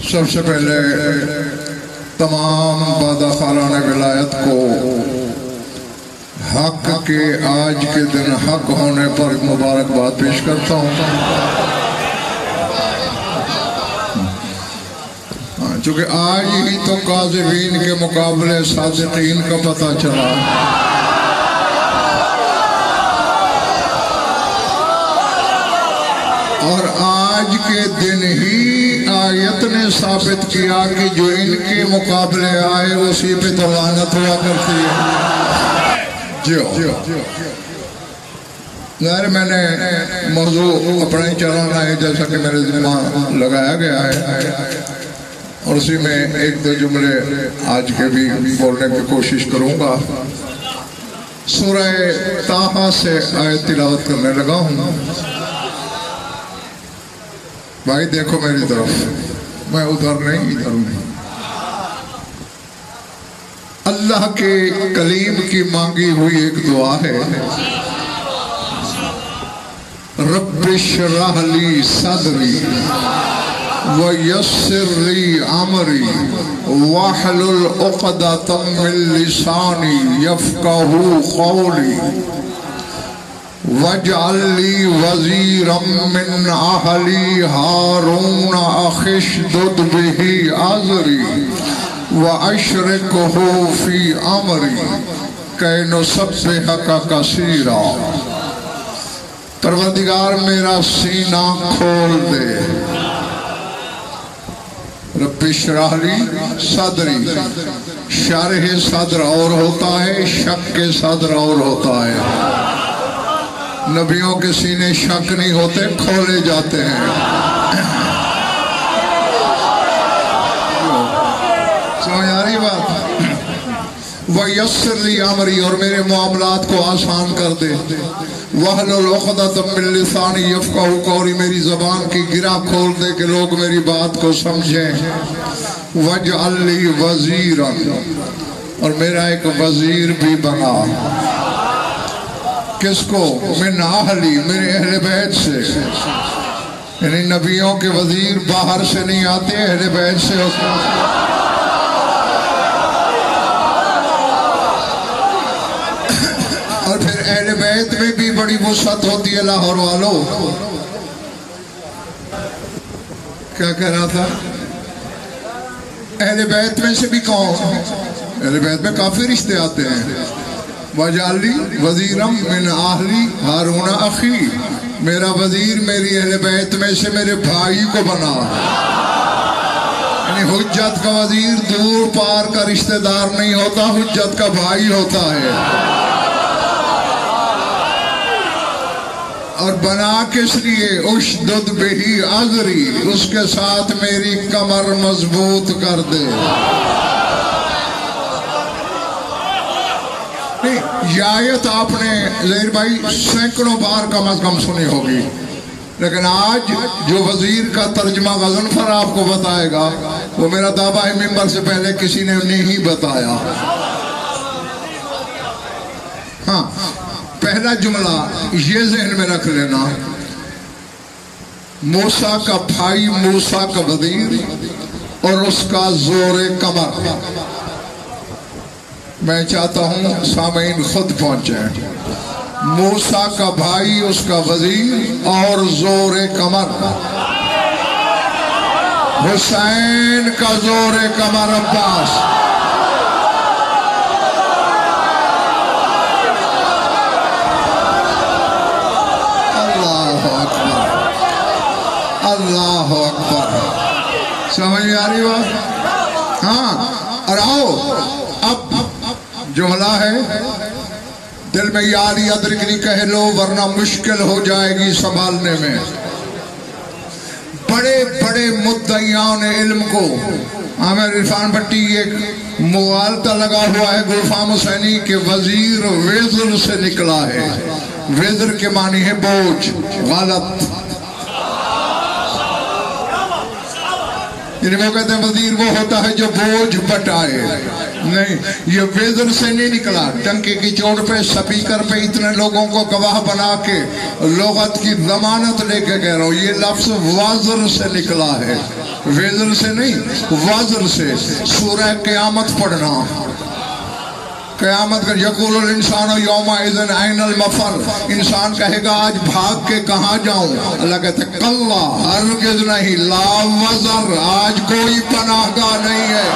सबसे पहले तमाम बादाखारान विलायत को हक के आज के दिन हक होने पर मुबारकबाद पेश करता हूँ। चूँकि आज ही तो काज़िबीन के मुकाबले सादिकीन का पता चला। और आज के दिन ही आयत ने साबित किया कि जो इनके मुकाबले आए उसी पे तो लानत हुआ करती है। ज़ाहिर मैंने मौजू अपना ही चलाना है जैसा कि मेरे दिमाग लगाया गया है, और उसी में एक दो जुमले आज के भी बोलने की कोशिश करूँगा। सूरह ताहा से आयत तिलावत करने लगा हूँ। भाई देखो मेरी तरफ, मैं उधर नहीं इधर नहीं। अल्लाह के कलीम की मांगी हुई एक दुआ है, रब्बिश्रह ली सदरी व यस्सिर ली अमरी वहलुल उक़दतम मिन लिसानी यफ़क़हू क़ौली वजअल ली वज़ीरम मिन अहली हारून अखिशदुद बिही अज़री व अशरिकहू फी अमरी कै नुसब्बिहका कसीरा। परवरदिगार मेरा सीना खोल दे। रब्बि इश्रह ली सदरी, शरह सदर और होता है, शक सदर और होता है। नबियों के सीने शक नहीं होते, खोले जाते हैं। समझ आ रही बात? वह यस्सिर ली अमरी, और मेरे मामलात को आसान कर दे। वहलुल उक़दतम मिन लिसानी यफ़क़हू क़ौली, मेरी ज़बान की गिरा खोल दे कि लोग मेरी बात को समझें। वजअल ली वज़ीरन, और मेरा एक वज़ीर भी बना। किसको? मिन अहली, मेरे अहले बैत से। यानी नबियों के वज़ीर बाहर से नहीं आते, अहले बैत से होते हैं। और फिर अहले बैत में भी बड़ी वुसअत होती है। लाहौर वालों, क्या कह रहा था? अहले बैत में से भी कौन? अहले बैत में काफी रिश्ते आते हैं। वजाली वजीरम मिन आहली हारून अखी, मेरा वजीर मेरी अहले बैत में से मेरे भाई को बना। यानी हुज्जत का वजीर दूर पार का रिश्तेदार नहीं होता, हुज्जत का भाई होता है। और बना किस लिए? उशदुद बिही अज़री, उसके साथ मेरी कमर मजबूत कर दे। ये आयत आपने ज़हीर भाई सैकड़ों बार कम अज कम सुनी होगी, लेकिन आज जो वजीर का तर्जमा गज़नफर आपको बताएगा वो मेरा दावा है मिंबर से पहले किसी ने नहीं बताया। हाँ, पहला जुमला ये ज़हन में रख लेना, मूसा का भाई, मूसा का वजीर और उसका जोरे कमर। मैं चाहता हूं सामीन खुद पहुंचे। मूसा का भाई, उसका वजीर और जोरे कमर। हुसैन का जोरे कमर अब्बास। अल्लाह अकबर, अल्लाह अकबर। समझ में आ रही बात? हाँ, और आओ अब जुमला है, दिल में यारी अदरकनी कह लो वरना मुश्किल हो जाएगी संभालने में। बड़े बड़े मुद्दइयान इल्म को आमिर इरफान भट्टी एक मुगालता लगा हुआ है गुलफाम हुसैनी के वजीर वेजर से निकला है। वेजर के मानी है बोझ, गलत। वो कहते हैं वजीर वो होता है जो बोझ बटाए, नहीं, ये वेजर से नहीं निकला। टंके की चोट पे स्पीकर पे इतने लोगों को गवाह बना के लोगत की जमानत लेके कह रहा हूँ, ये लफ्ज वाजर से निकला है, वेजर से नहीं, वाजर से। सूरह क़यामत पढ़ना, क़यामत का यक़ूलुल इंसान यौमा इज़न ऐनल मफ़र, इंसान कहेगा आज भाग के कहाँ जाऊं। अल्लाह कहते कल्ला, हरगिज़ नहीं, ला वज़र, आज कोई पनाहगाह नहीं है।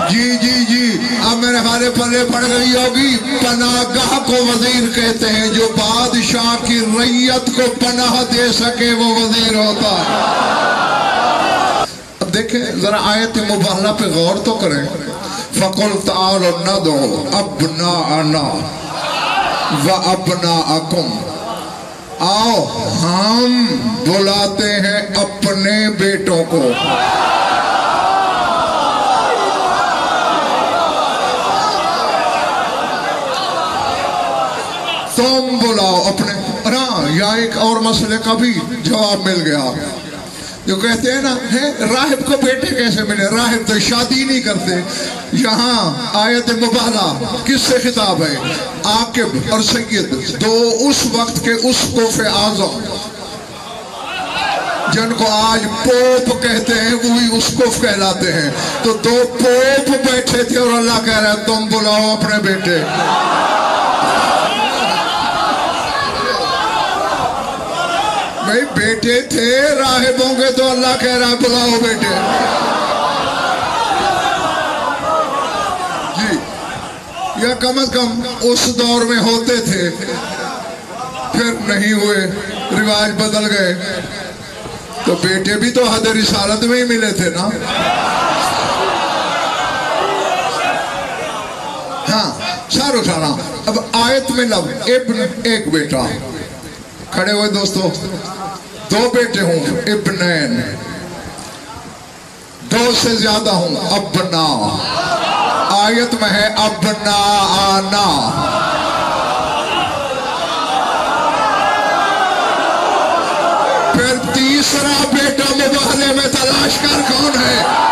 जी जी जी, अब मेरे हमारे पल्ले पड़ गई होगी। पनाहगाह को वजीर कहते हैं, जो बादशाह की रैयत को पनाह दे सके वो वजीर होता है। देखें जरा आयत मुबाहला पे गौर तो करें। फ़कुल ताअलू नदउ अब्नाअना व अब्नाअकुम, आओ हम बुलाते हैं अपने बेटों को, तुम बुलाओ अपने। या एक और मसले का भी जवाब मिल गया। जो कहते हैं ना, है राहिब को बेटे कैसे मिले, राहिब तो शादी नहीं करते। यहाँ आयत मुबाहला किससे खिताब है? आकिब और सैयद, दो उस वक्त के उस कोफे आज़म जिनको आज पोप कहते हैं, वही उसकोफ कहलाते हैं। तो दो पोप बैठे थे और अल्लाह कह रहा है तुम बुलाओ अपने बेटे। भाई बेटे थे राहिबों के, तो अल्लाह कह रहा है बुलाओ बेटे। जी, या कम से कम उस दौर में होते थे, फिर नहीं हुए, रिवाज बदल गए। तो बेटे भी तो हद रिसालत में ही मिले थे ना। हाँ, सर उठाना। अब आयत में लब इब्न, एक बेटा। खड़े हुए दोस्तों, दो बेटे हूं इब्नैन, दो से ज्यादा हूं अब्ना। आयत में है अब्ना आना। फिर तीसरा बेटा मुबाहले में तलाश कर कौन है?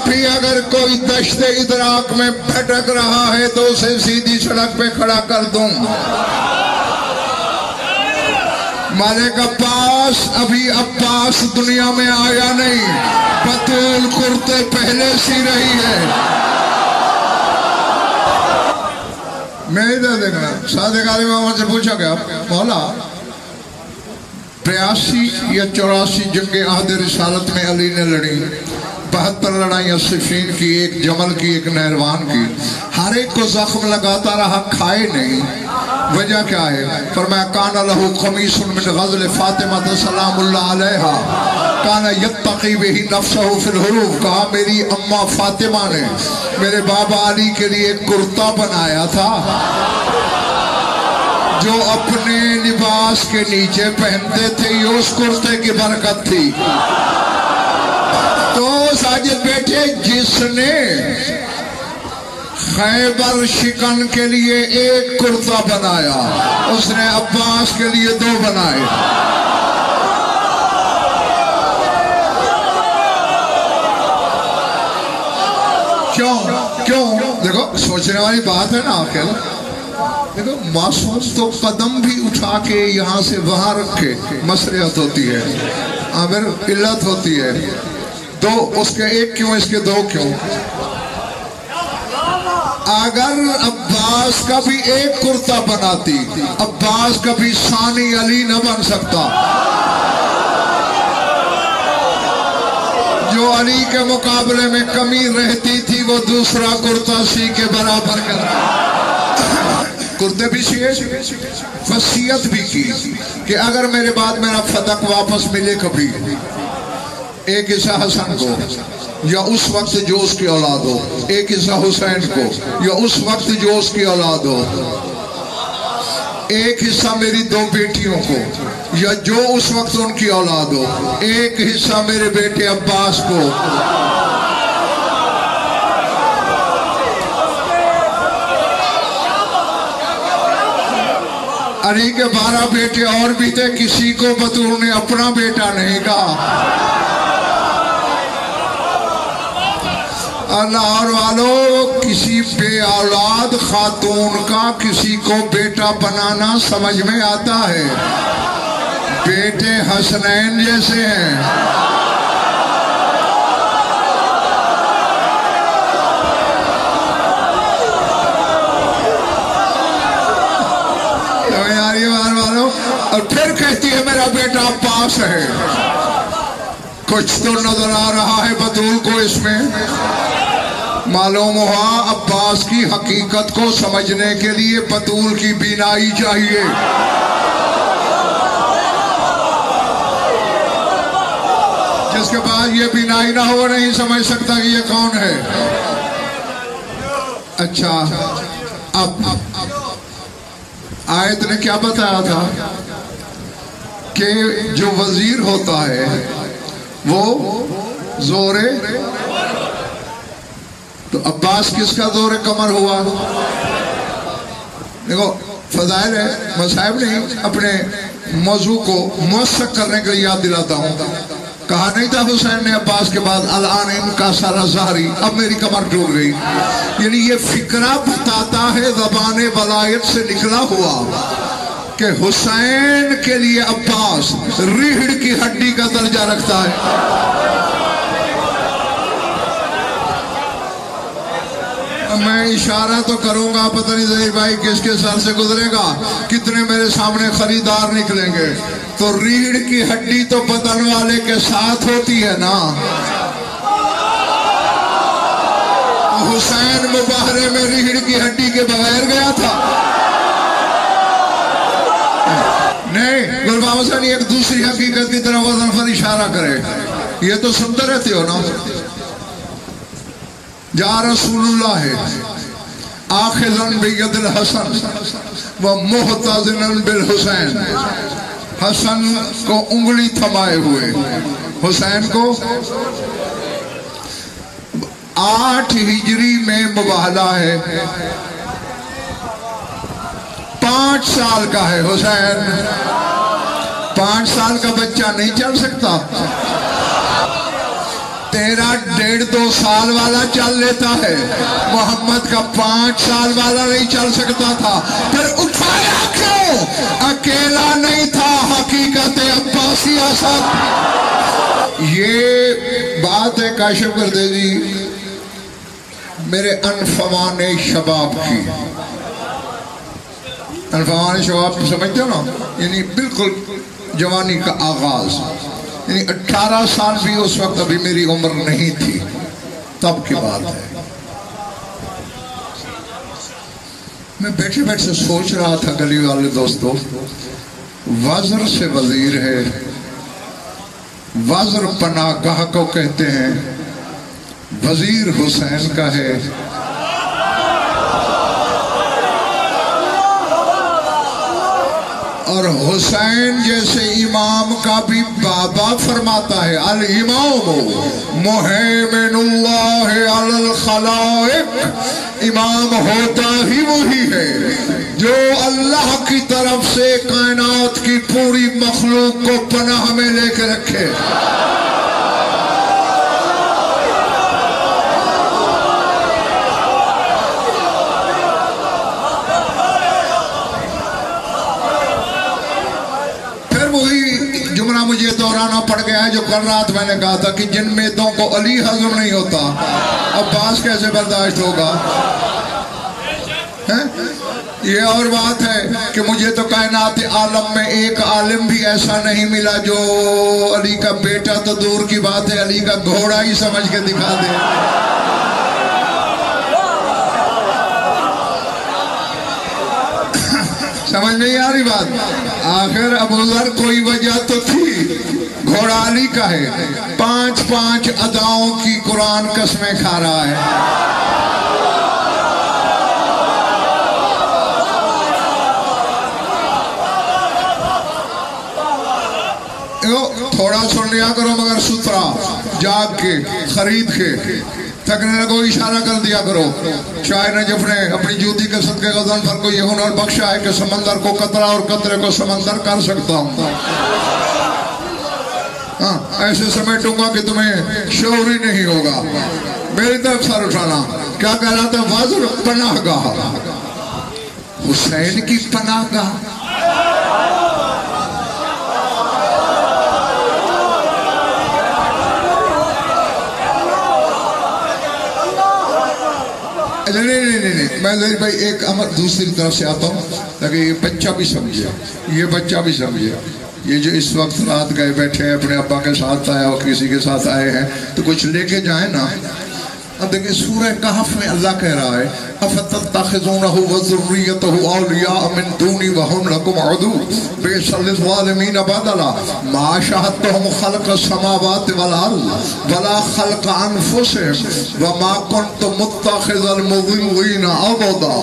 भी अगर कोई दश्ते इदराक में भटक रहा है तो उसे सीधी सड़क पे खड़ा कर दूं। मालिक अब्बास, अभी अब्बास दुनिया में आया नहीं, बतूल कुर्ते पहले सी रही है। मैं इधर देखना, सादिक आलिम मोहम्मद से पूछा गया, मौला 82 या 84 जंगे अहद रिसालत में अली ने लड़ी, 72 लड़ाइयाँ सिफीन की, एक जमल की, एक नहरवान की, हर एक को जख्म लगाता रहा, खाए नहीं। वजह क्या है? फरमाया काना लहू कमीसुन मिन गज़ल फातिमा सलामुल्लाह अलैहा काना यत्तकी बिही नफ्सहु फिल हुरूफ। कहा मेरी अम्मा फातिमा ने मेरे बाबा अली के लिए एक कुर्ता बनाया था जो अपने लिबास के नीचे पहनते थे, ये उस कुर्ते की बरकत थी। तो साजिद बेटे, जिसने खैबर शिकन के लिए एक कुर्ता बनाया, उसने अब्बास के लिए 2 बनाए। क्यों? क्यों? देखो सोचने वाली बात है ना। आखिर देखो मासूम तो कदम भी उठा के यहाँ से वहां रखे, मसलियत होती है, आमिर इल्लत होती है। 2 उसके 1 क्यों, इसके 2 क्यों? अगर अब्बास का भी एक कुर्ता बनाती, अब्बास कभी सानी अली न बन सकता। जो अली के मुकाबले में कमी रहती थी वो दूसरा कुर्ता सी के बराबर कर, कुर्ते भी सिए, वसीयत भी की कि अगर मेरे बाद मेरा फतक वापस मिले कभी, एक हिस्सा हसन को या उस वक्त जो उसकी औलाद हो, एक हिस्सा हुसैन को या उस वक्त जो उसकी औलाद हो। एक हिस्सा मेरी दो बेटियों को या जो उस वक्त उनकी औलाद हो, एक हिस्सा मेरे बेटे अब्बास को। अली के 12 बेटे और भी थे, किसी को बतूल ने अपना बेटा नहीं कहा। अल्लाह और वालों, किसी बे औलाद खातून का किसी को बेटा बनाना समझ में आता है। बेटे हसनैन जैसे हैं। तो यार ये बार वालों, और फिर कहती है मेरा बेटा अब्बास है। कुछ तो नजर आ रहा है बतूल को इसमें। मालूम हुआ अब्बास की हकीकत को समझने के लिए बतूल की बीनाई चाहिए। जिसके पास ये बीनाई ना हो नहीं समझ सकता कि ये कौन है। अच्छा, अब आयत ने क्या बताया था कि जो वजीर होता है वो जोरे, तो अब्बास किसका जोर कमर हुआ? देखो फजाइल है, मसाइब नहीं, अपने मौजू को मुवस्सक करने के लिए याद दिलाता हूँ। कहा नहीं था हुसैन ने अब्बास के बाद अल-आन इनका सारा ज़ाहरी, अब मेरी कमर टूट गई। यानी ये फिक्रा बताता है ज़बान वलायत से निकला हुआ कि हुसैन के लिए अब्बास रीढ़ की हड्डी का दर्जा रखता है। मैं इशारा तो करूंगा, पता नहीं जहीर भाई किसके सर से गुजरेगा, कितने मेरे सामने खरीदार निकलेंगे। तो रीढ़ की हड्डी तो बदन वाले के साथ होती है ना। हुसैन मुबाहरे में रीढ़ की हड्डी के बगैर गया था? नहीं, गुलबाम हुसैन एक दूसरी हकीकत की तरफ वजन पर इशारा करे। ये तो सुनते रहते हो ना। जा रसूलुल्लाह है आखिज़न बियदिल हसन व मुहताज़िनन बिल हुसैन। हसन को उंगली थमाए हुए, हुसैन को 8 हिजरी में मुबाहला है। 5 साल का है हुसैन। 5 साल का बच्चा नहीं चल सकता। तेरा 1.5-2 साल वाला चल लेता है, मोहम्मद का 5 साल वाला नहीं चल सकता था। फिर उठाया क्यों? अकेला नहीं था, हकीकत अब्बासी असद। ये बात है काशिफ कर दे जी मेरे अनफवाने शबाब की। अनफवाने शबाब समझते हो ना, यानी बिल्कुल जवानी का आगाज। यानी 18 साल भी उस वक्त अभी मेरी उम्र नहीं थी, तब की बात है। मैं बैठे बैठे सोच रहा था गली वाले दोस्तों, वज़्र से वजीर है, वज़्र पनागाह को कहते हैं, वजीर हुसैन का है। और हुसैन जैसे इमाम का भी बाबा फरमाता है अल इमाम मुहैमिनुल्लाह अलल खलाइक। इमाम होता ही वही है जो अल्लाह की तरफ से कायनात की पूरी मखलूक को पनाह में लेकर रखे। मुझे दोहराना पड़ गया है जो कल रात मैंने कहा था कि जिन मेदों को अली हजम नहीं होता, अब्बास कैसे बर्दाश्त होगा? है? ये और बात है कि मुझे तो कायनात आलम में एक आलिम भी ऐसा नहीं मिला जो अली का बेटा तो दूर की बात है, अली का घोड़ा ही समझ के दिखा दे। समझ नहीं आ रही बात? आखिर अबू ज़र कोई वजह तो थी, घोड़ा अली का है। 5-5 अदाओं की कुरान कसमें खा रहा है। थोड़ा सुन लिया करो मगर सुथरा, जाग के, खरीद के। थकने लगो इशारा कर दिया करो। शायर नजफ ने अपनी जूती के सदके गज़नफर को ये हुनर बख्शा है कि समंदर को कतरा और कतरे को समंदर कर सकता हूँ। हाँ, ऐसे समेटूंगा कि तुम्हें शौर ही नहीं होगा। मेरी तरफ सर उठाना। क्या कह रहा था? वज़्र पनाहगाह, हुसैन की पनाहगाह। नहीं, मैं भाई एक अमर दूसरी तरफ से आता हूँ ताकि ये बच्चा भी समझे, ये बच्चा भी समझे। ये जो इस वक्त रात गए बैठे हैं अपने अब्बा के साथ आए और किसी के साथ आए हैं तो कुछ लेके जाए ना। अब देखिए सूरह कहफ में अल्लाह कह रहा है अफतत्तखिज़ूनहु व ज़ुर्रियतहु औलिया मिन दूनी व हुम लकुम अदू बि'सल लिज़्ज़ालिमीन बदला मा शहदतहुम खल्क़स समावाति वल अर्ज़ वला खल्क़ अनफुसिहिम व मा कुन्तु मुत्तखिज़ल मुज़िल्लीन अबदा।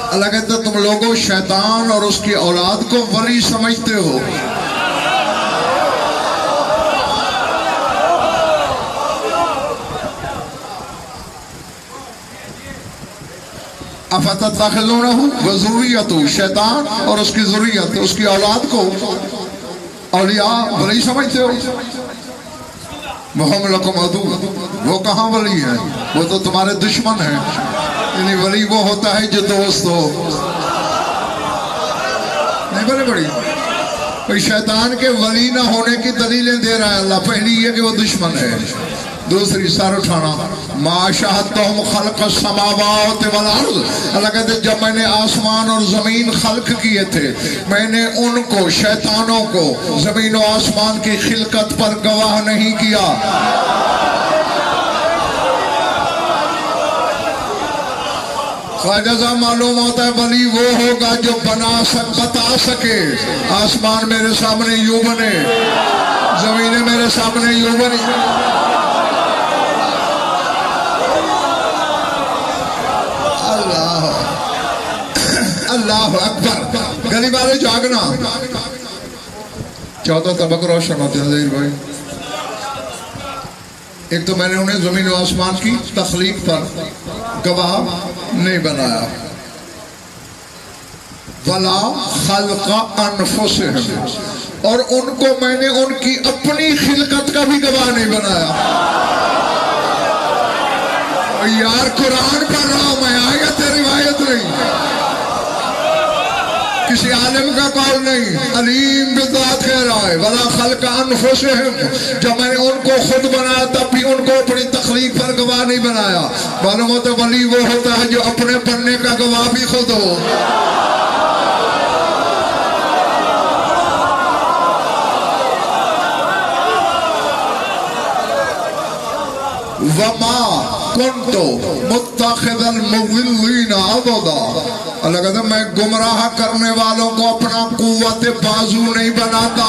अल्लाह कहता है तुम लोगों शैतान और उसकी औलाद को वली समझते हो। अफतत्तखिज़ूनहु व ज़ुर्रियतहु, शैतान और उसकी ज़ुर्रियत, उसकी औलाद को औलिया वली समझते हो। वहुम लकुम अदू, वो कहाँ वली है? वो तो तुम्हारे दुश्मन है। यानी वली वो होता है जो दोस्त हो। नहीं बोले बड़ी भाई शैतान के वली ना होने की दलीलें दे रहा है अल्लाह। पहली ये कि वो दुश्मन है, दूसरी सर उठाना मा शहदतहुम खल्क़स समावाति वल अर्ज़। अल्लाह कहते जब मैंने आसमान और जमीन खल्क किए थे मैंने उनको शैतानों को जमीन और आसमान की खिलकत पर गवाह नहीं किया। ख्वाजा मालूम होता है वली वो होगा जो बता सके आसमान मेरे सामने यूं बने, जमीनें मेरे सामने यूं बनी। अल्लाह अल्लाह अकबर। गली वाले जागना। चौथा तबक रोशन होते हैं ज़हीर भाई। एक तो मैंने उन्हें जमीन और आसमान की तख्लीक पर गवाह नहीं बनाया। वला खल्क़ा अनफुसिहिम, और उनको मैंने उनकी अपनी खिलकत का भी गवाह नहीं बनाया। यार कुरान पढ़ रहा हूं मैं, आयत रिवायत नहीं, किसी आलिम का कौल नहीं। अलीम बिज़ात कह रहा है वला खल्क़ा अनफुसिहिम, जब मैंने उनको खुद बनाया तब भी उनको अपनी तख्लीक पर गवाह नहीं बनाया। मालूम होता वली वो होता है जो अपने बनने का गवाह भी खुद हो। वमा कुन्तु मुत्तखिज़ल मुज़िल्लीन अबदा। अल्लाह कहता मैं गुमराह करने वालों को अपना कुव्वत बाजू नहीं बनाता।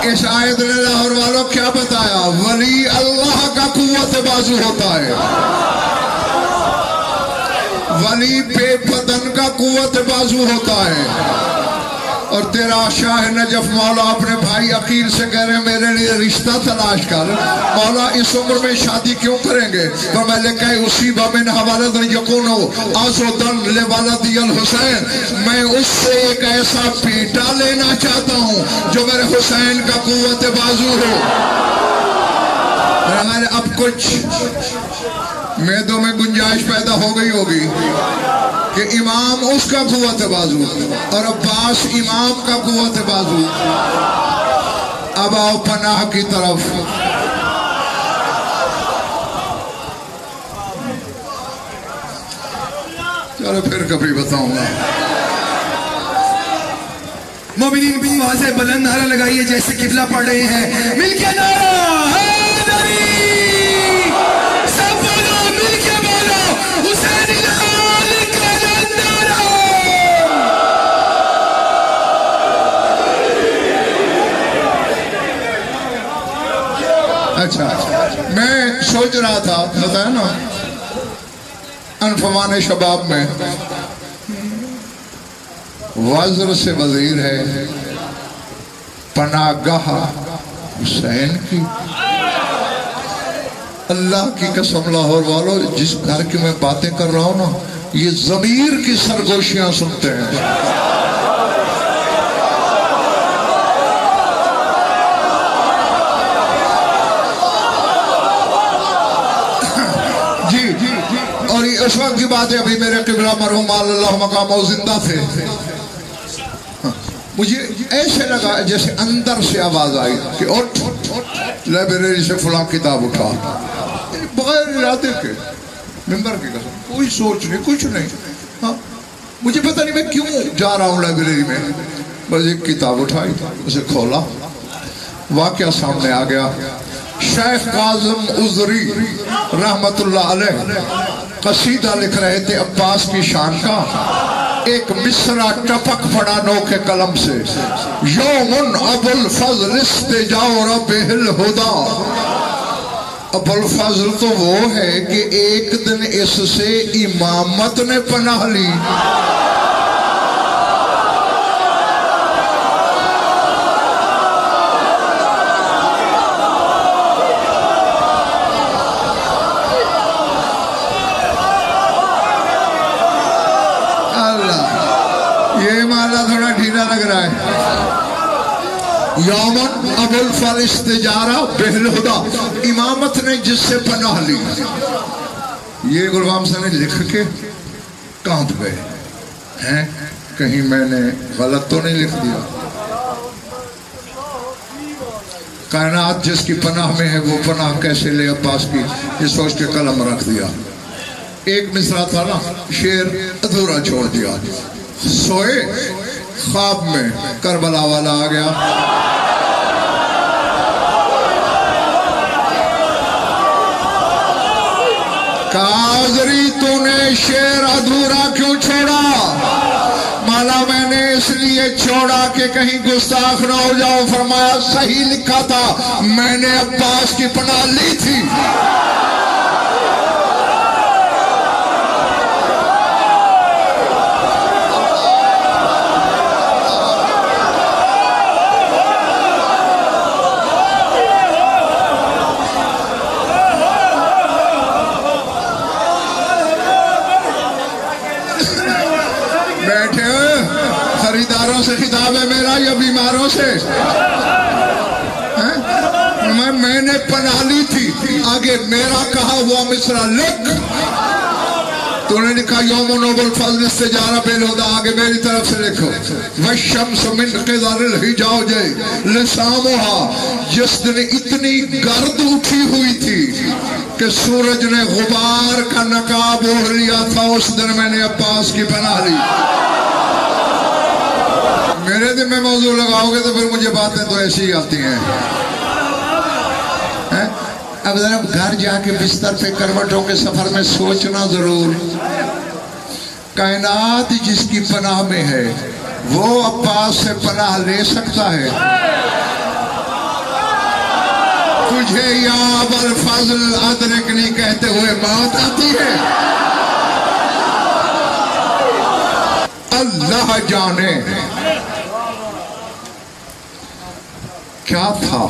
इस आयत ने लाहौर वालों क्या बताया? वली अल्लाह का कुव्वत बाजू होता है। वली बेबदन का कुव्वत बाजू होता है। और तेरा शाह नजफ मौला अपने भाई अकील से कह रहे हैं मेरे लिए रिश्ता तलाश कर। मौला इस उम्र में शादी क्यों करेंगे? तो मैं लेकर उसी बमिन हवालत यकूनो आज़ोदन ले वालदियल हुसैन, मैं उससे एक ऐसा बेटा लेना चाहता हूँ जो मेरे हुसैन का कुव्वत बाजू हो। मैंने अब कुछ मैदों में गुंजाइश पैदा हो गई होगी कि इमाम उसका कुव्वत बाजू और अब्बास इमाम का कुव्वत बाजू। अब आओ पनाह की तरफ। चलो फिर कभी बताऊंगा। मोमिनीन भी वहां से बुलंद नारा लगाइए जैसे किबला पढ़ रहे हैं। मिलके नारा हैदरी, सब बोलो मिलके बोलो हुसैन लाल का नारा। अच्छा मैं सोच रहा था बताया ना अनफमान शबाब में वज़्र से वजीर है, पनागाह हुसैन की। अल्लाह की कसम लाहौर वालों, जिस घर की मैं बातें कर रहा हूं ना, ये ज़मीर की सरगोशियां सुनते हैं। और ये उस वक्त की बात है, अभी मेरे किबला मरहूम अल्लाह मकाम जिंदा थे। मुझे ऐसे लगा जैसे अंदर से आवाज आई कि उठ लाइब्रेरी से फलां किताब उठा, बगैर इरादे के, मिंबर की कसम, कोई सोच नहीं, कुछ नहीं। हाँ, मुझे पता नहीं मैं क्यों जा रहा हूँ लाइब्रेरी में, बस एक किताब उठाई, उसे खोला, वाकया सामने आ गया। शेख काज़िम उज़री रहमतुल्लाह अलैह कसीदा लिख रहे थे अब्बास की शान का। एक मिसरा टपक पड़ा नो के कलम से, यौमुन अबुल फज़ल इस्तिजाउ रब्बिल हुदा। अबुल फज़ल तो वो है कि एक दिन इससे इमामत ने पनाह ली। लग रहा है यौमन अबुल फज़ल इस्तिजारा बिल हुदा, इमामत ने जिससे पनाह ली। ये गुलगाम से लिख के कांप गए हैं, कहीं मैंने गलत तो नहीं लिख दिया। कायनात जिसकी पनाह में है वो पनाह कैसे ले अब्बास की, ये सोच के कलम रख दिया। एक मिसरा था ना, शेर अधूरा छोड़ दिया। सोए ख्वाब में करबला वाला आ गया, काजरी तूने शेर अधूरा क्यों छोड़ा? माला मैंने इसलिए छोड़ा कि कहीं गुस्ताख ना हो जाओ। फरमाया सही लिखा था, मैंने अब्बास की पनाह ली थी। खरीदारों से खिताब है मेरा या बीमारों से? मैंने पनाह ली थी। आगे मेरा कहा हुआ मिसरा लिख। तूने लिखा यौमुन अबुल फज़ल इस्तिजारा बिल हुदा, आगे मेरी तरफ से लिखो वशम्स मिन क़िज़ारिल हिजाज लिसामुहा। जिस दिन इतनी गर्द उठी हुई थी कि सूरज ने गुबार का नकाब ओढ़ लिया था, उस दिन मैंने अब्बास की पनाह ली। मेरे दिन में मौजू लगाओगे तो फिर मुझे बातें तो ऐसी ही आती हैं। अब जरा घर जाके बिस्तर पे करवटों के सफर में सोचना जरूर। कायनात जिसकी पनाह में है वो अब्बास से पनाह ले सकता है। तुझे या अबुल फज़ल अदरिकनी कहते हुए मौत आती है। अल्लाह जाने क्या था।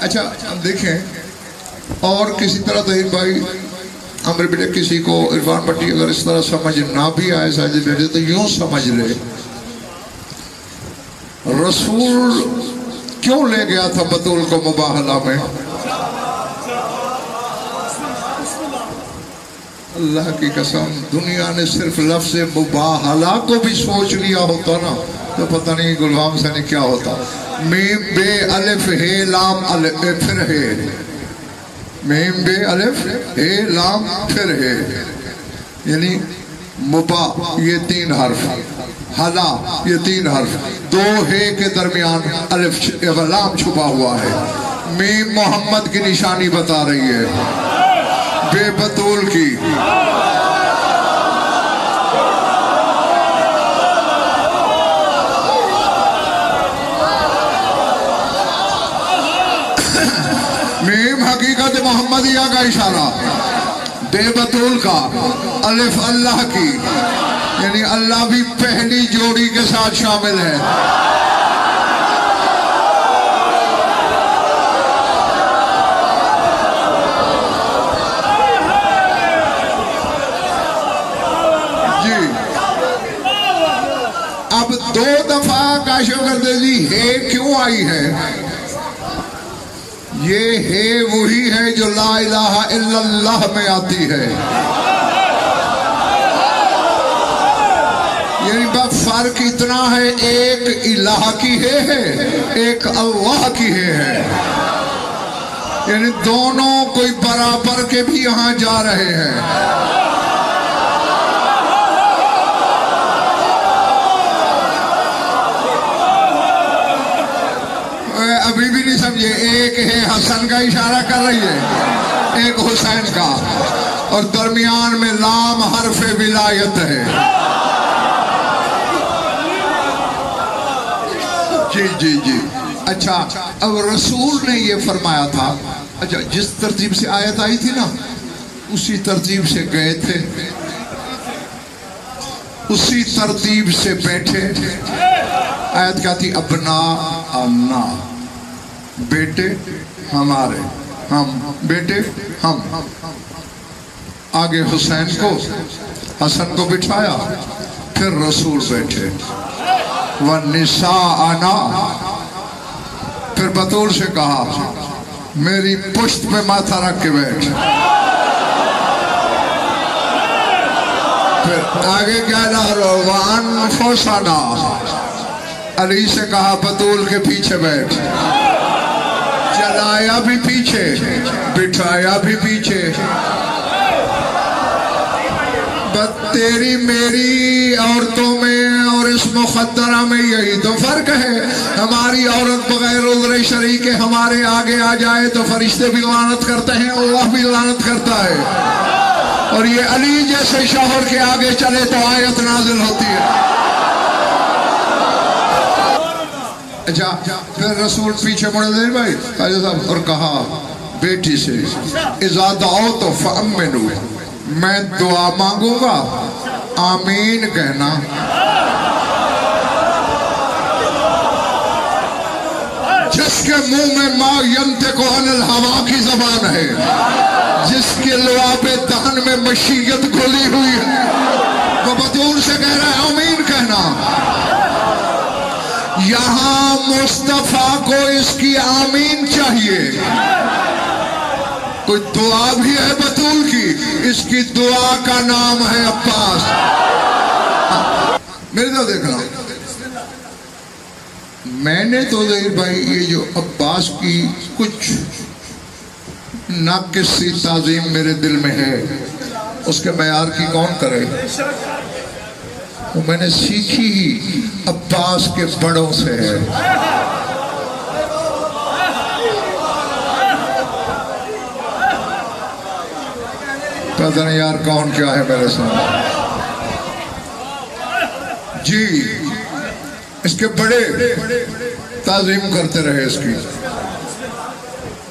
अच्छा हम देखें, और किसी तरह तहीर भाई अमर बेटे किसी को इरफान भट्टी अगर इस तरह समझ ना भी आए साजिद बेटे तो यूं समझ ले, रसूल क्यों ले गया था बतूल को मुबाहला में? अल्लाह की कसम, दुनिया ने सिर्फ लफ्ज़ मुबाहला को भी सोच लिया होता ना तो पता नहीं गुलगाम से क्या होता। मीम बे अलिफ हे लाम अलिफ फिर है, मीम बे अलिफ हे लाम फिर है, यानी मुबा ये 3 हर्फ, हला ये 3 हर्फ, 2 हे के दरमियान अलिफ लाम छुपा हुआ है। मीम मोहम्मद की निशानी बता रही है, बेबतूल की। मीम हकीकत मोहम्मदिया का इशारा, बेबतूल का, अलिफ अल्लाह की, यानी अल्लाह भी पहली जोड़ी के साथ शामिल है। जी अब 2 दफा काशिफ करते जी हे क्यों आई है? ये है वही है जो ला इलाहा इल्लल्लाह में आती है। यानी बस फर्क इतना है, एक इलाह की है एक अल्लाह की है। यानी दोनों कोई बराबर के भी यहां जा रहे हैं। अभी भी नहीं समझे, एक है हसन का इशारा कर रही है, एक हुसैन का, और दरमियान में लाम हर्फ विलायत है। जी जी जी। अच्छा, अब रसूल ने ये फरमाया था, अच्छा जिस तरतीब से आयत आई थी ना उसी तरतीब से गए थे, उसी तरतीब से बैठे। आयत क्या थी? अपना अन्ना, बेटे हमारे, हम बेटे हम। आगे हुसैन को हसन को बिठाया, फिर रसूल बैठे। व निसा आना, फिर बतूल से कहा मेरी पुश्त पे माथा रख के बैठ। फिर आगे क्या डालो? वन फोसाना, अली से कहा बतूल के पीछे बैठ। चलाया भी पीछे, बिठाया भी पीछे। बस तेरी मेरी औरतों में और इस मुखद्दरा में यही तो फर्क है। हमारी औरत बगैर उज़्र शरई के हमारे आगे आ जाए तो फरिश्ते भी लानत करते हैं, अल्लाह भी लानत करता है। और ये अली जैसे शौहर के आगे चले तो आयत नाज़िल होती है। अच्छा, फिर रसूल पीछे मुड़े दे भाई काजी साहब और कहा बेटी से इजादा आओ तो फअम्मिनु, मैं दुआ मांगूंगा आमीन कहना। जिसके मुंह में मा यंतिकु अनिल हवा की जबान है, जिसके लुआबे दहन में मशीयत घुली हुई है, वो बतूल से कह रहा है आमीन कहना। यहां मुस्तफा को इसकी आमीन चाहिए। कोई दुआ भी है बतूल की, इसकी दुआ का नाम है अब्बास। मेरे तो देखना, मैंने तो देख भाई ये जो अब्बास की कुछ नाक़िसी ताज़ीम मेरे दिल में है, उसके मयार की कौन करे? वो मैंने सीखी ही अब्बास के बड़ों से है। पता नहीं यार कौन क्या है मेरे सामने। जी इसके बड़े ताज़ीम करते रहे इसकी।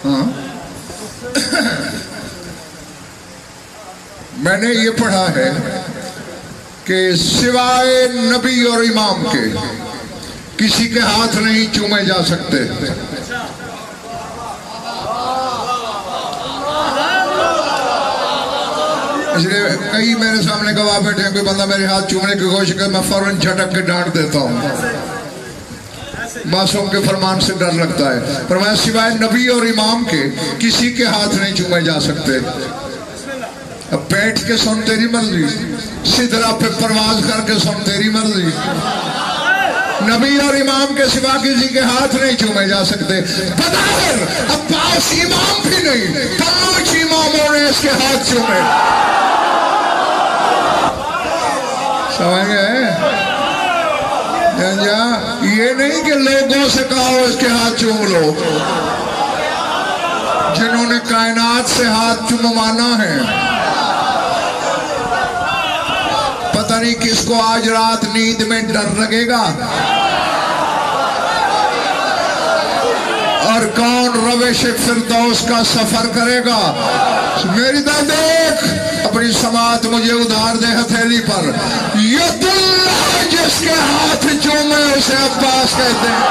हाँ मैंने ये पढ़ा है कि सिवाय नबी और इमाम के किसी के हाथ नहीं चूमे जा सकते। इसलिए कई मेरे सामने गवाह बैठे हैं, कोई बंदा मेरे हाथ चूमने की कोशिश करे मैं फौरन झटक के डांट देता हूँ। मासूम के फरमान से डर लगता है। पर मैं सिवाय नबी और इमाम के किसी के हाथ नहीं चूमे जा सकते। अब बैठ के सुन तेरी मर्जी, सिदरा पे परवाज करके सुन तेरी मर्जी। नबी और इमाम के सिवा किसी के हाथ नहीं चूमे जा सकते। बदार अब्बास इमाम भी नहीं, 5 इमामों ने इसके हाथ चूमे। समझ गए? ये नहीं कि लोगों से कहो इसके हाथ चूम लो, जिन्होंने कायनात से हाथ चुमवाना है। पता नहीं किसको आज रात नींद में डर लगेगा और कौन रवेश फिरदौस का सफर करेगा। मेरी तरफ देख, अपनी समात मुझे उधार दे हथेली पर। यदुल्लाह जिसके हाथ चूमे उसे अब्बास कहते हैं।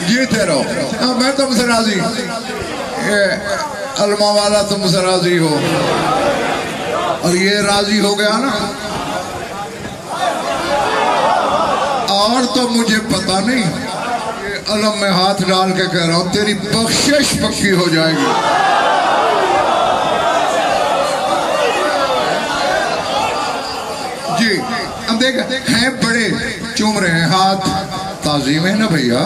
जीते रहो। हाँ, मैं तुमसे राजी, ये अलमा वाला तुमसे राजी हो और ये राजी हो गया ना, और तो मुझे पता नहीं, ये अलम में हाथ डाल के कह रहा हूं, तेरी बख्शिश पक्की हो जाएगी। जी, अब देख, हैं बड़े चूम रहे हैं हाथ, ताजीम है ना भैया,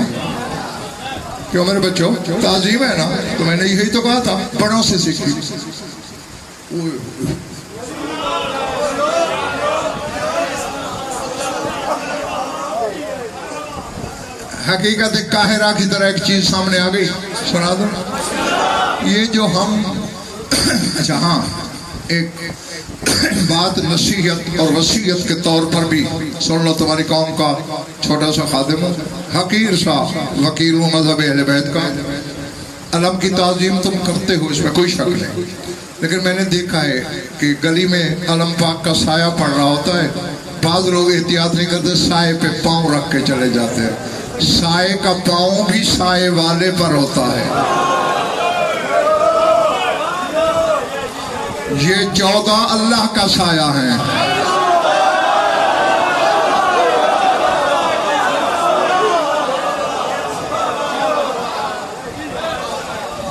क्यों मेरे बच्चों, ताजीम है ना, तो मैंने यही तो कहा था, बड़ों से सीखी। हकीकत काहिरा की तरह एक चीज सामने आ गई, सुना दो। ये जो हम अच्छा, हाँ, एक बात नसीहत और वसीयत के तौर पर भी सुन लो। तुम्हारी कौम का छोटा सा खादिम हूँ, हकीर सा वकील हूँ मजहब अहले बैत का। अलम की ताजीम तुम करते हो, इसमें कोई शक नहीं, लेकिन मैंने देखा है कि गली में अलम पाक का साया पड़ रहा होता है, बाज लोग एहतियात नहीं करते, साए पे पाँव रख के चले जाते हैं। साए का पाँव भी साए वाले पर होता है। ये 14 अल्लाह का साया है।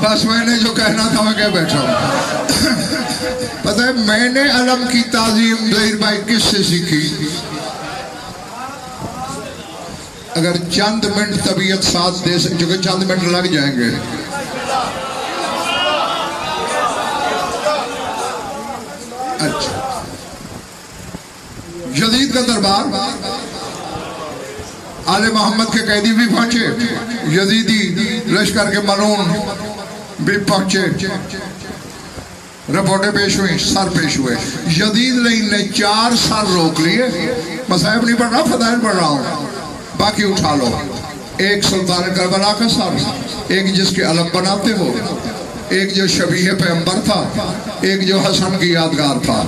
बस मैंने जो कहना था मैं कह बैठा हूं। पता है मैंने अलम की ताजीम ज़हीर भाई किससे सीखी? अगर चंद मिनट तबीयत साथ दे सके, जो कि चंद मिनट लग जाएंगे, अच्छा, यजीद का दरबार, आले मोहम्मद के कैदी भी पहुंचे, यजीदी लश्कर के मलून भी पहुंचे, रिपोर्टें पेश हुई, सर पेश हुए। यजीद ने 4 सर रोक लिए। मसाइब नहीं पढ़ रहा, फदाइल पढ़ रहा हूं, बाकी उठा लो। एक सुल्तान करबला का सर, एक जिसके अलम बनाते हो, एक जो शबीह पैगंबर था, एक जो हसन की यादगार था।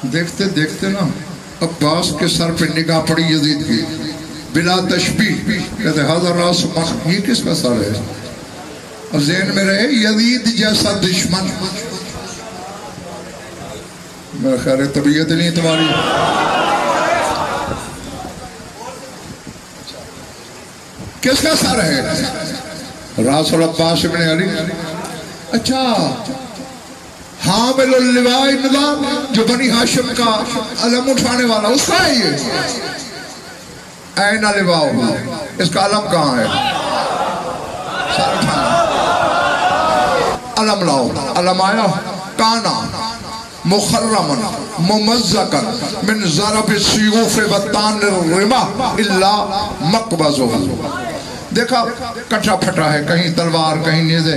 देखते देखते ना अब्बास के सर पे निगाह पड़ी यजीद की, बिला तशबीह, कहते हाज़ा रास मन, ये किसका सर है? और ज़हन में रहे यजीद जैसा दुश्मन। मेरा ख्याल है तबीयत नहीं तुम्हारी। किसका सर है? रासुल अब्बास इब्न अली। अच्छा, हामिल लिवाए निज़ाम, जो बनी हाशिम का अलम उठाने वाला, उसका है ये। ऐना लिवाओ, इसका अलम कहाँ है? सर उठाना, अलम लाओ। अलम आया, काना मुखर्रमन मुमज़्ज़कन मिन ज़रब सियूफ़ वत्तान रिमा इल्ला मक़बज़ो। देखा कटा फटा है, कहीं तलवार, कहीं नेज़े,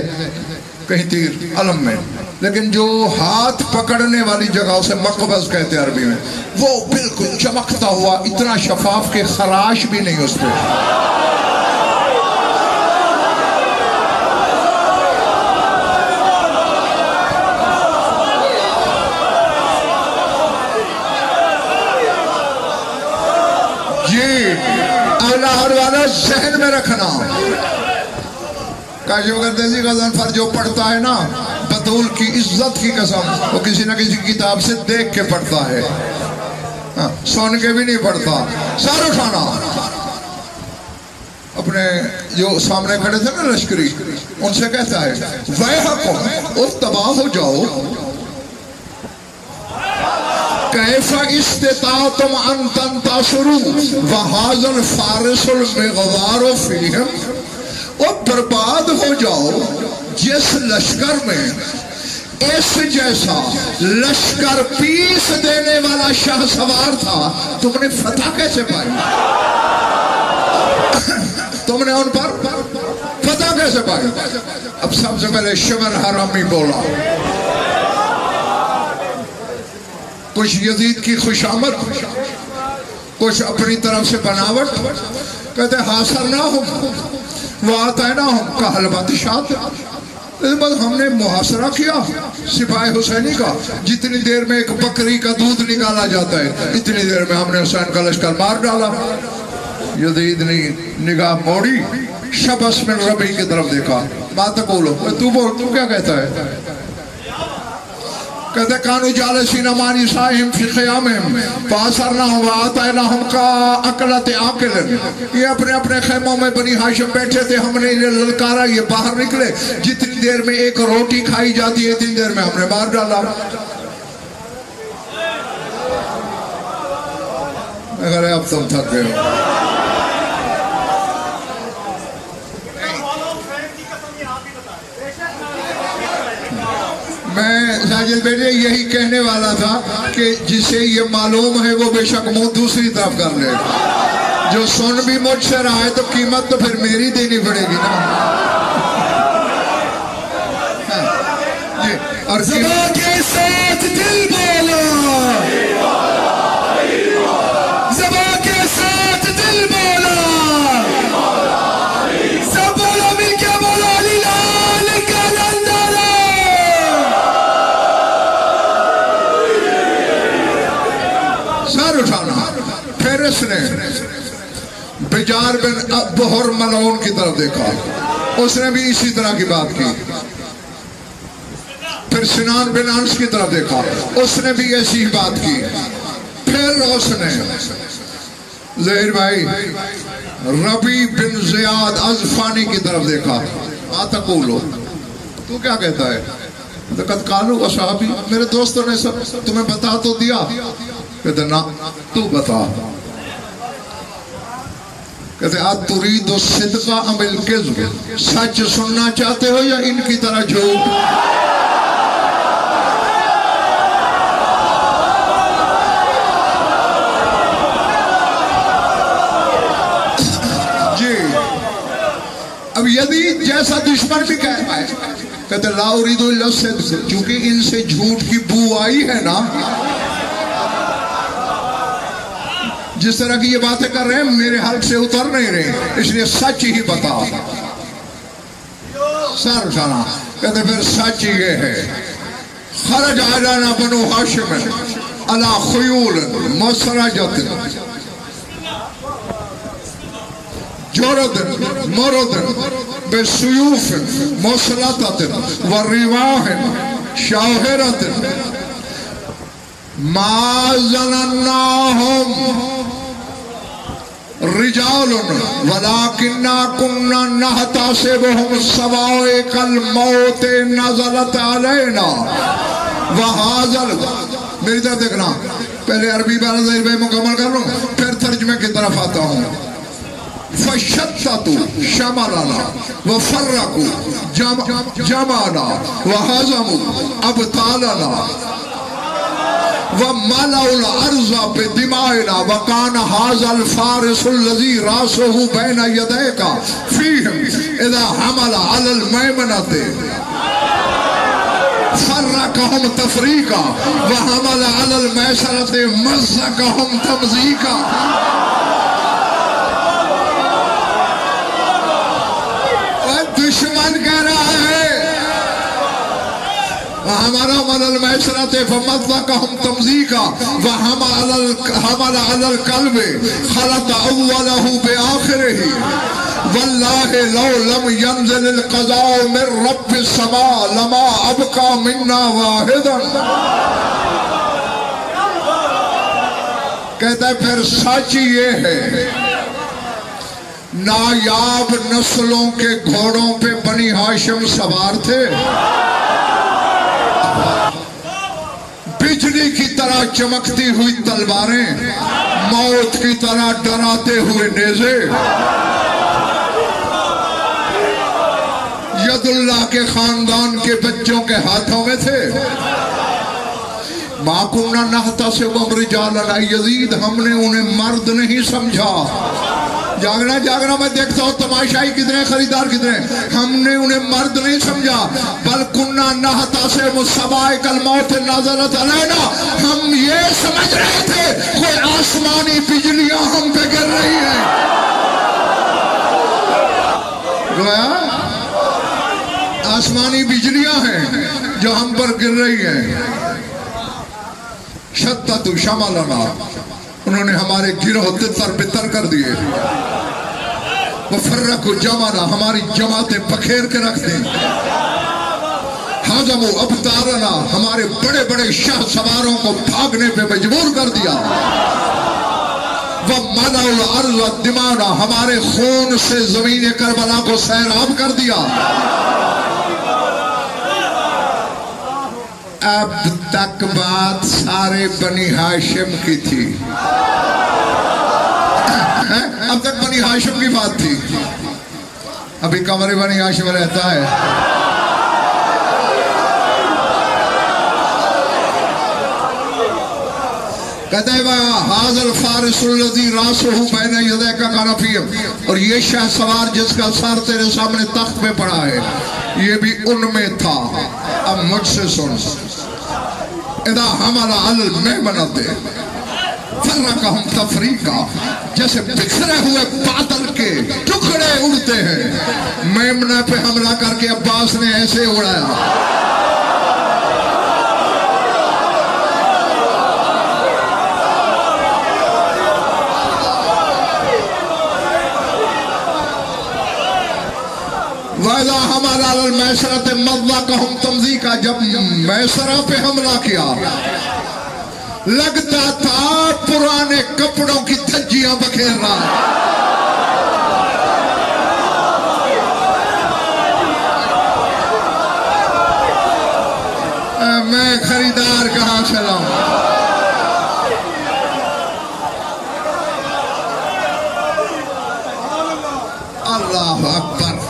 कहीं तीर अलम में, लेकिन जो हाथ पकड़ने वाली जगह उसे मक़बज़ कहते हैं अरबी में, वो बिल्कुल चमकता हुआ, इतना शफाफ के खराश भी नहीं उस पर। जहन में रखना, काशिफ़-ए-गर्देज़ी गज़नफ़र जो पढ़ता है ना, बतूल की इज्जत की कसम, वो किसी न किसी किताब से देख के पढ़ता है, सुन के भी नहीं पढ़ता। सर उठाना। अपने जो सामने खड़े थे ना लश्करी, उनसे कहता है वैहकुम, उस तबाह हो जाओ, कैफ़ा इस्तिताअतुम अन तंतासुरू व हाज़ल फ़ारिसुल मिग़वारु फ़ीहिम, और बर्बाद हो जाओ जिस लश्कर में इस जैसा लश्कर पीस देने वाला शाह सवार था, तुमने फतह कैसे पाई? तुमने उन पर फतह कैसे पाई? अब सबसे पहले शिमर हरामी बोला, कुछ यजीद की खुशामद, कुछ अपनी तरफ से बनावट, कहते हासर ना हम वो आता है ना हम कहल बादशाह, बस हमने मुहासरा किया सिपाही हुसैनी का। जितनी देर में एक बकरी का दूध निकाला जाता है इतनी देर में हमने हुसैन का लश्कर मार डाला। यजीद ने निगाह मोड़ी, शबस में रबी की तरफ देखा। बात बोलो, तू बोल, तू क्या कहता है? कहते कानू जालसीन मानी साहिम फी ख़ियामिहिम फासरनाहुम व आतैनाहुम का अकलत आकिलन। ये अपने अपने खेमों में बनी हाशिम बैठे थे, हमने इन्हें ललकारा, ये बाहर निकले। जितनी देर में एक रोटी खाई जाती है इतनी देर में हमने मार डाला। अगर अब तुम थक गए हो। मैं साजिद बेटे यही कहने वाला था कि जिसे ये मालूम है वो बेशक मुंह दूसरी तरफ कर ले। जो सुन भी मुझसे रहा है तो कीमत तो फिर मेरी देनी पड़ेगी ना। और ज़बां के साथ दिल बोलो, ज़बां के साथ दिल बोलो, सब बोलो मिलके बोलो, अली लाल का नंदला। सर उठाना। फिर इसने बिजार बिन बहर मलऊन की तरफ देखा, उसने भी इसी तरह की बात की। फिर सिनान बिन अंस की तरफ देखा, उसने भी ऐसी ही बात की। फिर उसने ज़हीर भाई रबी बिन ज़ियाद अज़फ़ानी की तरफ देखा। आतकूलो, तू क्या कहता है? कद कालू व साहबी, मेरे दोस्तों ने सब तुम्हें बता तो दिया। कहते ना, तू बता। कहते आज तुरीदु सिद्क़ा अमिल किज़्ब, सच सुनना चाहते हो या इनकी तरह झूठ? अब यदि जैसा दुश्मन भी कह पाए, कहते ला उरीदु इल्ला सिद्क़, क्योंकि इनसे झूठ की बू आई है ना। जिस तरह की ये बातें कर रहे हैं मेरे हल्क से उतर नहीं रहे, इसलिए सच ही बता। सर उठाना। कहते फिर सच ये है, खरज आलाना बनु हाशिम अला खुयूल मसरजत जोरदन मोरदन बेसुयूफ मुसलततन व रिवाहन शाहिरतन मा ज़नन्नाहुम रिजालुन वलाकिन्ना कुन्ना नहतासिबुहुम सवाइकल मौत नज़लत अलैना वहाज़ल। मेरी तरफ देखना, पहले अरबी बारे मुकम्मल कर लूं फिर तर्जुमे की तरफ आता हूँ। फशत्ततु शमलना व फर्रकु जमाना व हज़मु अबतालना व मलउल अर्ज़ बिदिमाइना व कान हाज़ल फारिसुल लज़ी रासुहु बैन यदैका फीहिम इज़ा हमला अलल मैमनते फर्रकहुम तफरीका व हमला अलल मैसरते मज़्ज़क़हुम तमज़ीका। दुश्मन कह रहा है हमारा मलल मैसरत फमज़्ज़क़हुम तमज़ीका व हमला अलल क़ल्बि खलत अव्वलहु बिआखिरिही वल्लाहि लौ लम यंज़िल क़ज़ाउ मिन रब्बिस समा लमा अबका मिन्ना वाहिदन। कहता है फिर सच ये है, नायाब नस्लों के घोड़ों पे बनी हाशिम सवार थे, बिजली की तरह चमकती हुई तलवारें, मौत की तरह डराते हुए नेज़े यदुल्लाह के खानदान के बच्चों के हाथों में थे। माकुन्ना नहता से रिजालन यजीद, हमने उन्हें मर्द नहीं समझा। जागना जागना मैं देखता हूँ तमाशाई कितने खरीदार कितने, हमने उन्हें मर्द नहीं समझा। बल कुन्ना नहता से मुसबाए कल मौत नजरत अलैना, हम ये समझ रहे थे कोई आसमानी बिजलियां हम पे गिर रही है। आसमानी बिजलियां हैं जो हम पर गिर रही हैं। शत्ततु शमलना, उन्होंने हमारे गिरोह तितर बितर कर दिए। वो फर्रकु जमाना, हमारी जमातें पखेर के रख दी। हाजमु अबतारना, हमारे बड़े बड़े शाह सवारों को भागने पे मजबूर कर दिया। वह मलाउल अर्ज़ दिमाना, हमारे खून से जमीन करबला को सैराब कर दिया। अब तक बात सारे बनी हाशिम की थी, अब तक बनी हाशिम की बात थी। अभी कमरे बनी हाशिम रहता है। कहते हैं हाज़िल फारिसुल्लज़ी रासुहु बैन यदैका कानफियम, और ये शाह सवार जिसका सर तेरे सामने तख्त पे पड़ा है, ये भी उनमें था। अब मुझसे सुन। इदा हमारा अल मेमनते फर्रकहुम तफरीका, जैसे बिखरे हुए बादल के टुकड़े उड़ते हैं, मेमना पे हमला करके अब्बास ने ऐसे उड़ाया। वादा हमारा मैसरत मज़्ज़ा का हम तमज़ी का, जब मैसरा पे हमला किया लगता था पुराने कपड़ों की धज्जियां बखेर रहा है। मैं खरीदार कहाँ से लाऊं? अल्लाह अकबर।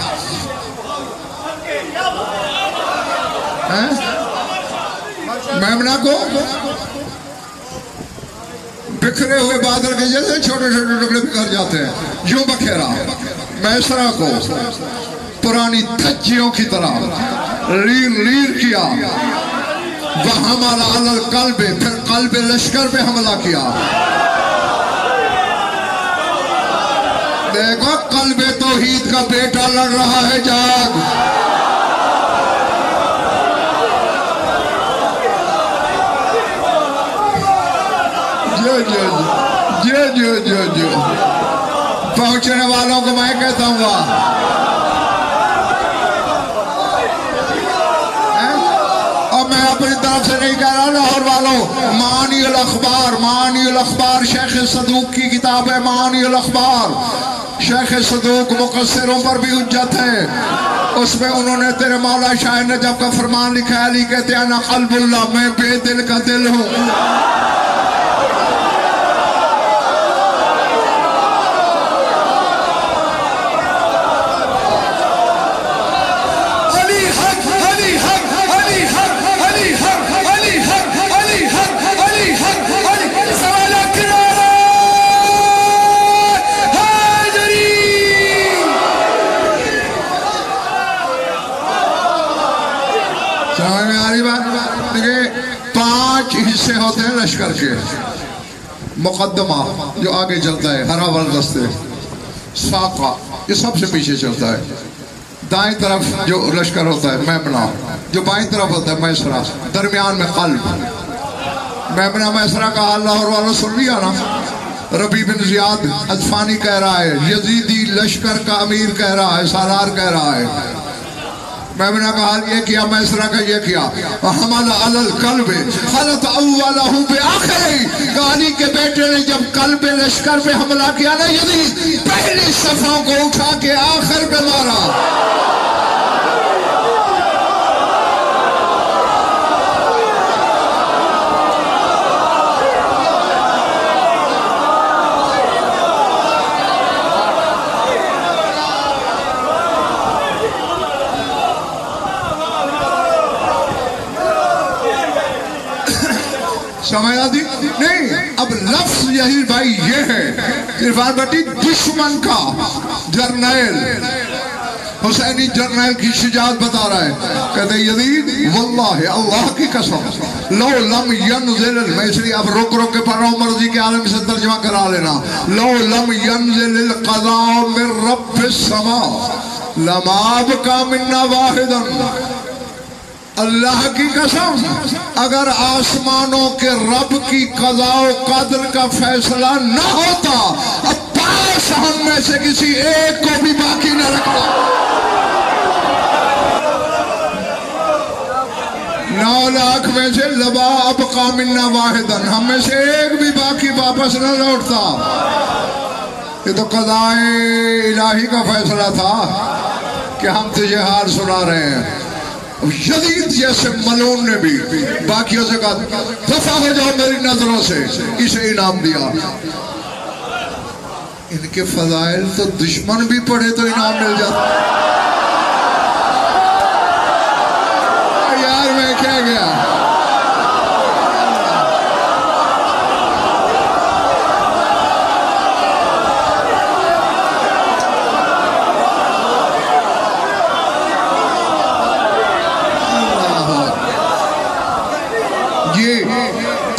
मेमना को बिखरे हुए बादल के जैसे छोटे छोटे टुकड़े बिखर जाते हैं, यूं बखेरा। मैसरा को पुरानी धज्जियों की तरह लीर लीर किया। वह हमारा अलल कल्बे, फिर कल्बे लश्कर पे हमला किया। देखो कल्बे तौहीद का बेटा लड़ रहा है, जाग। जो पहुंचने वालों को मैं कहता हूँ और मैं अपनी तरफ से नहीं कह रहा, लाहौर वालों, मानियुल अखबार शेख सदूक की किताब है। मानियुल अखबार, शेख सदूक मुकस्सिरों पर भी हुज्जत है। उसमें उन्होंने तेरे मौला शाह नजफ का फरमान लिखा है। अली कहते हैं ना कल्बुल्लाह, मैं बेदिल का दिल हूँ। हिस्से होते हैं लश्कर के। मुकद्दमा जो आगे चलता है, हरा वरदस्ते, साका ये सबसे पीछे चलता है। दाएं तरफ जो लश्कर होता है मेमना, जो बाएं तरफ होता है मैसरा, दरमियान में कल्ब। मेमना मैसरा का लाहौर वालों सुन लिया ना। रबी बिन जियाद अजफानी कह रहा है, यजीदी लश्कर का अमीर कह रहा है, सालार कह रहा है। मेमना का हाल ये किया, मैसरा का ये किया। हमारा अलल कल्बे खलत अव्वलहु बिआखिरी, गाली के बेटे ने जब कल्बे लश्कर पे हमला किया ना, यदि पहली सफों को उठा के आखिर पे मारा। समझ आती नहीं। अब लफ्ज यही भाई ये है, इरफान भट्टी दुश्मन का जर्नैल, हुसैनी जर्नैल की शुजाअत बता रहा है। कहते यदीद वल्लाह, अल्लाह की कसम, लो लम यनज़िल, मैं इसलिए अब रुक रुक के पढ़ रहा हूँ, मर्जी के आलम से तर्जुमा करा लेना। लो लम यनज़िल क़ज़ा मिन रब्बिस समा, लमाब का मिन्ना वाहिदन, अल्लाह की कसम अगर आसमानों के रब की कज़ा कदर का फैसला न होता अब्बास हम में से किसी एक को भी बाकी न रखता। 9 लाख में से लबा अब का मिन्ना वाहिदन, हम में से एक भी बाकी वापस न लौटता। ये तो कज़ाए इलाही का फैसला था कि हम तुझे हार सुना रहे हैं। यजीद जैसे मलून ने भी बाकियों से कहा दफा हो जाओ मेरी नजरों से, इसे इनाम दिया। इनके फजाइल तो दुश्मन भी पढ़े तो इनाम मिल जाता। यार मैं क्या गया,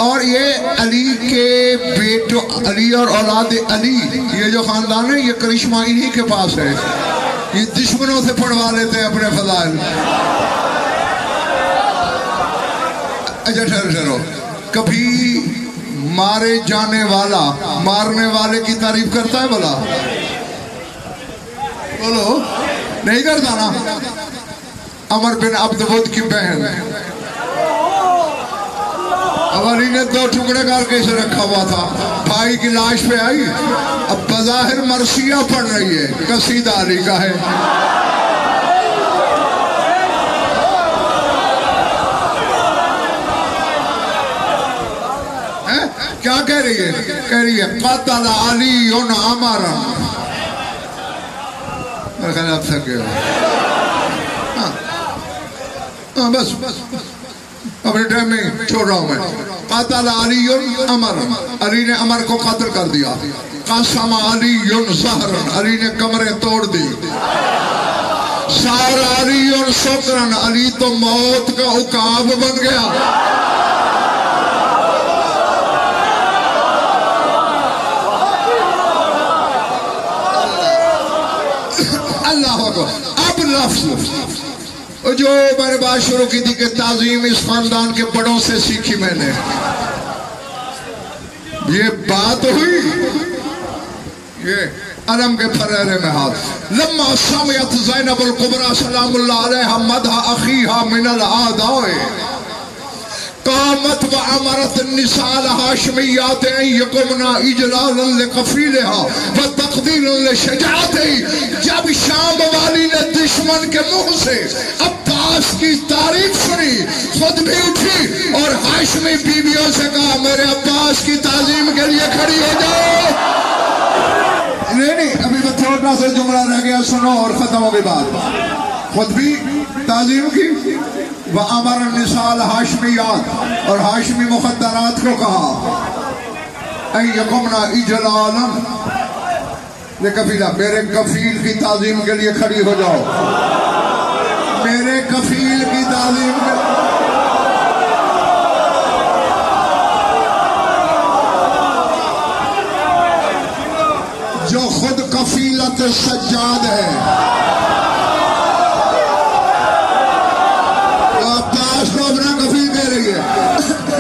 और ये अली के बेटो अली और औलाद अली, ये जो खानदान है ये करिश्मा इन्हीं के पास है। ये दुश्मनों से पढ़वा लेते हैं अपने फजाइल। अच्छा ठहरो, कभी मारे जाने वाला मारने वाले की तारीफ करता है भला? बोलो, नहीं करता ना। अमर बिन अब्दुवुद की बहन अली ने 2 टुकड़े करके इसे रखा हुआ था, भाई की लाश पे आई। अब बज़ाहिर मरसिया पड़ रही है, कसीदा अली का है। क्या कह रही है? कह रही है क़तल अली उन अमरा। मेरे ख्याल आप थक गए। बस अपने टाइम में छोड़ रहा हूं मैं। क़तल अली अमर, अली ने अमर को कत्ल कर दिया। क़सम अली ज़हरन, अली ने कमरें तोड़ दी। सार अली सुकरन, अली तो मौत का उकाब बन गया। अल्लाह को अब लफ्ज़ जो मैंने बात शुरू की थी कि ताज़ीम इस खानदान के बड़ों से सीखी मैंने। ये बात हुई ये अलम के फरेरे में हाथ। लम्मा समियत ज़ैनबुल कुबरा सलामुल्लाह अलैहा मदह अखीहा मिनल आदाए कामत व अमरत निसाल हाशमियात यकुमना इजलालन लिकफीलहा व तक़दीरन लिशजाअति। जब शाम वाली ने दुश्मन के मुंह से अब्बास की तारीफ सुनी, खुद भी उठी और हाशमी बीवियों से कहा मेरे अब्बास की ताजीम के लिए खड़ी हो जाओ। नहीं, अभी तो छोटा सा जुमला रह गया, सुनो और खत्म हो गई बात। खुद भी ताजीम की, वह अमर निसाल हाशमियात, और हाशमी मुखद्दरात को कहा यकुमना इजलालन लिकफीला, मेरे कफील की ताजीम के लिए खड़ी हो जाओ। मेरे कफील की ताजीम के जो खुद कफीलत सज्जाद है। अब्बास को अपना कफील कह रही है।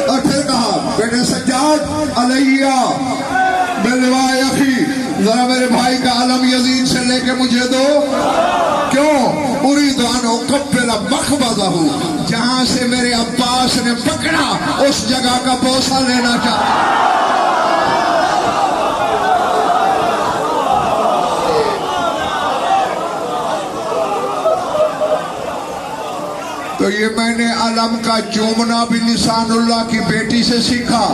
और फिर कहा बेटे सज्जाद अलैया बिलवाए अखी, जरा मेरे भाई का आलम यजीद से लेके मुझे दो। क्यों? उरीदानो कब्बिला मखबज़हू, जहां से मेरे अब्बास ने पकड़ा उस जगह का बोसा लेना चाहता। तो ये मैंने अलम का चूमना भी निशानुल्लाह की बेटी से सीखा।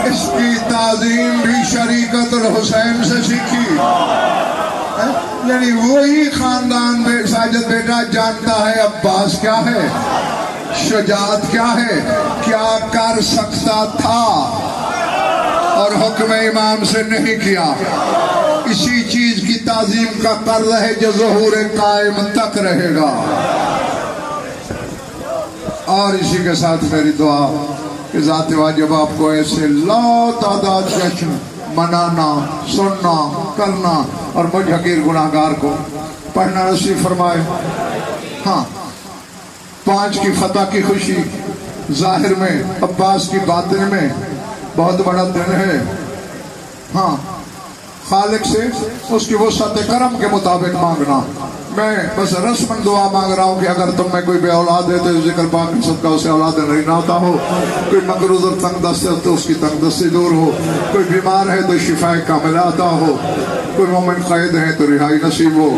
इसकी ताजीम भी शरीकतुल हुसैन से सीखी। यानी वही खानदान में साजिद बेटा जानता है अब्बास क्या है, शुजात क्या है, क्या कर सकता था और हुक्म इमाम से नहीं किया। इसी चीज की ताजीम का कर्ज है जो ज़ुहूर कायम तक रहेगा। और इसी के साथ मेरी दुआ कि ज़ात वाजिब आपको ऐसे लातादाद जश्न मनाना, सुनना, करना और मुझ हकीर गुनाहगार को पढ़ना नसीब फरमाए। हाँ, 5 की फतह की खुशी जाहिर में, अब्बास की बातिन में बहुत बड़ा दिन है। हाँ, खालिक से उसकी वसअत करम के मुताबिक मांगना। मैं बस रस्मन दुआ मांग रहा हूँ कि अगर तुम में कोई बे औलाद है तो जिक्र पाक सदका उसे औलाद नहीं नाता हो, कोई मकरूज और तंग दस्त है तो उसकी तंग दस्ती दूर हो, कोई बीमार है तो शिफाए कामिला अता हो, कोई मोमिन कैद है तो रिहाई नसीब हो,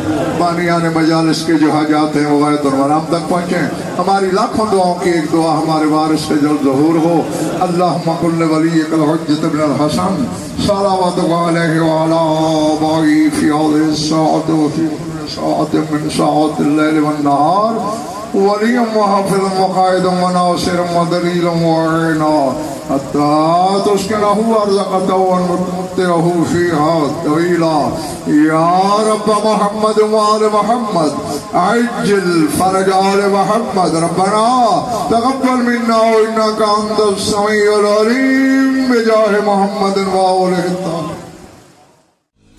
बानियान मजालिस के जो हाजात हैं वो गायत और आराम तक पहुँचे। हमारी लाखों दुआओं की एक दुआ हमारे वारिस के जल्द ज़हूर हो। अल्लाहुम्मा कुल्ल वलिय्यिकल हुज्जत बिन हसन सलावतु अलैहि व अला आबाई फी हाज़िहि अस्साअति व फी कुल्लि साअतिन मिन साअतिल लैलि वन नहार वलिय्यन व हाफ़िज़न व क़ाइदन व नासिरन व दलीलन व अईना हत्ता तुस्किनहु अर्ज़क़तहु व तुमत्तिअहु फ़ीहा तवीला। या रब्ब मुहम्मद व आल मुहम्मद अज्जिल फ़रज आल मुहम्मद रब्बना तक़ब्बल मिन्ना इन्नका अंतस समीउल अलीम बिजाहि मुहम्मद व आलिहि ताहिरीन।